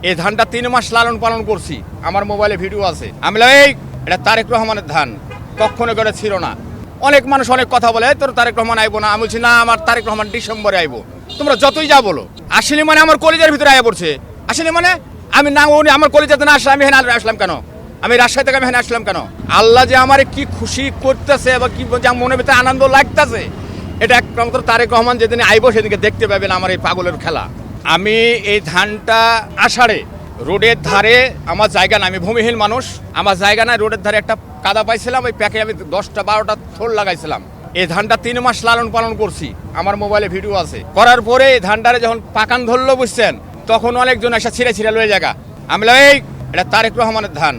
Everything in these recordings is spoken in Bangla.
এই ধানটা 3 মাস লালন পালন করছি, আমার মোবাইলে ভিডিও আছে। আমি এটা তারেক রহমানের ধান, কখনো করে ছিল না। অনেক মানুষ অনেক কথা বলে, তোর তারেক রহমান আইবো না। আমি বলছি না, আমার তারেক রহমান ডিসেম্বরে আইবো। তোমরা যতই যা বলো, আসলে মানে আমার কলিজার ভিতরে আয়া পড়ছে। আসলে মানে আমি না, আমার কলিজাতে না আসলে আমি এখানে আসলাম কেন? আমি রাজশাহী থেকে আমি এখানে আসলাম কেন? আল্লাহ যে আমার কি খুশি করতেছে বা কি মনের ভিতরে আনন্দ লাগতেছে, এটা একমাত্র তারেক রহমান যেদিন আইবো সেদিনকে দেখতে পাবেন আমার এই পাগলের খেলা। আমি এই ধানটা আষাঢ়ে রোডের ধারে, আমার জায়গা না, আমি ভূমিহীন মানুষ, আমার জায়গা নাই, রোডের ধারে একটা কাদা পাইছিলাম, ওই প্যাকে আমি 10-12টা থোল লাগাইছিলাম। এই ধানটা 3 মাস লালন পালন করছি, আমার মোবাইলে ভিডিও আছে। করার পরে এই ধানটারে যখন পাকান ধরলো বুঝছেন, তখন অনেকজন এসে ছিঁড়ে লয়ে জায়গা। আমি এটা তারেক রহমানের ধান,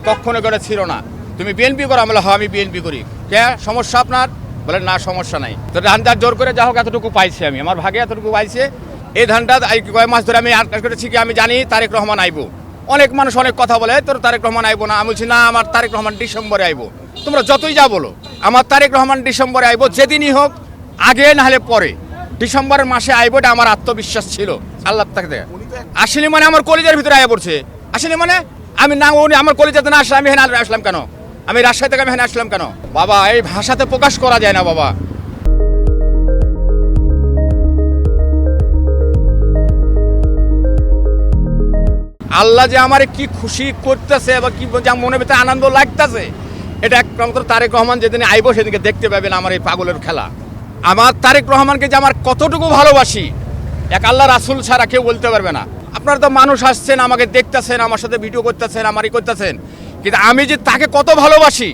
কখনো করে ছিল না। তুমি বিএনপি করো? আমি আমি বিএনপি করি। কে সমস্যা আপনার? বলে না, সমস্যা নাই। তো ধানটা জোর করে যা হোক এতটুকু পাইছি, আমি আমার ভাগে এতটুকু পাইছে। এই ধানটা কয়েক মাস ধরে আমি আটকাশ করেছি কি আমি জানি তারেক রহমান আইবো। অনেক মানুষ অনেক কথা বলে, তোর তারেক রহমান আইবো না। আমি বলছি না, আমার তারেক রহমান ডিসেম্বরে আইবো। তোমরা যতই যা বলো, আমার তারেক রহমান ডিসেম্বরে আইবো, যেদিনই হোক, আগে না হলে পরে, ডিসেম্বরের মাসে আইবো। এটা আমার আত্মবিশ্বাস ছিল আল্লাহ থেকে। আসলে মানে আমার কলিজার ভিতরে আয়া পড়ছে। আসলে মানে আমি না, আমার কলিজাতে না আসলে আমি এখানে আসলাম কেন? আমি রাজশাহী থেকে আমি এখানে আসলাম কেন? বাবা, এই ভাষাতে প্রকাশ করা যায় না বাবা। আল্লাহ যে আমার কি খুশি করতেছে বা কি মনের ভিতরে আনন্দ লাগতেছে, এটা একমাত্র তারেক রহমান যেদিন আইবো সেদিনকে দেখতে পাবেন আমার এই পাগলের খেলা। আমার তারেক রহমানকে যে আমার কতটুকু ভালোবাসি, এক আল্লাহ রাসূল ছাড়া কেউ বলতে পারবে না। আপনারা তো মানুষ আসছেন, আমাকে দেখতেছেন, আমার সাথে ভিডিও করতেছেন, আমারই করতেছেন, কিন্তু আমি যে তাকে কত ভালোবাসি।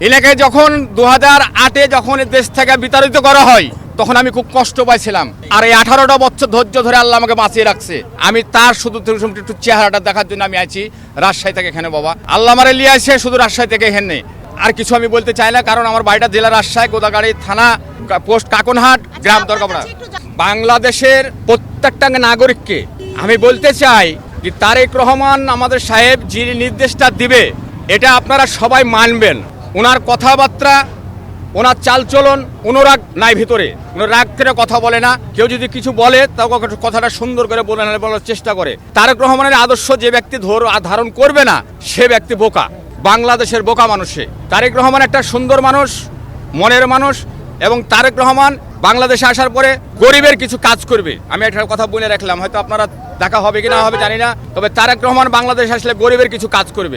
এলাকায় যখন 2008-এ যখন দেশ থেকে বিতাড়িত করা হয়, তখন আমি খুব কষ্ট পাইছিলাম। আর এই 18টা বছর ধৈর্য ধরে আল্লাহ আমাকে বাঁচিয়ে রাখছে। আমি তার শুধু একটু চেহারাটা দেখার জন্য আমি আছি রাজশাহী থেকে এখানে। বাবা, আল্লাহ আমারে লিয়ে আসে শুধু রাজশাহী থেকে এখানে। আর কিছু আমি বলতে চাই না, কারণ আমার বাড়িটা জেলা রাজশাহী, গোদাগাড়ি থানা, পোস্ট কাকনহাট, গ্রাম দরগাপাড়া। বাংলাদেশের প্রত্যেকটা নাগরিককে আমি বলতে চাই যে তারেক রহমান আমাদের সাহেব যিনি নির্দেশটা দিবে, এটা আপনারা সবাই মানবেন। ওনার কথাবার্তা, ওনার চালচলন, অনুরাগ নাই ভিতরে, উনি রাগ করে কথা বলে না। কেউ যদি কিছু বলে তাও কথাটা সুন্দর করে বলার চেষ্টা করে। তারেক রহমানের আদর্শ যে ব্যক্তি ধারণ করবে না, সে ব্যক্তি বোকা, বাংলাদেশের বোকা মানুষে। তারেক রহমান একটা সুন্দর মানুষ, মনের মানুষ, এবং তারেক রহমান বাংলাদেশে আসার পরে গরিবের কিছু কাজ করবে। আমি একটা কথা বলে রাখলাম, হয়তো আপনারা দেখা হবে কি না হবে জানি না, তবে তারেক রহমান বাংলাদেশে আসলে গরিবের কিছু কাজ করবে।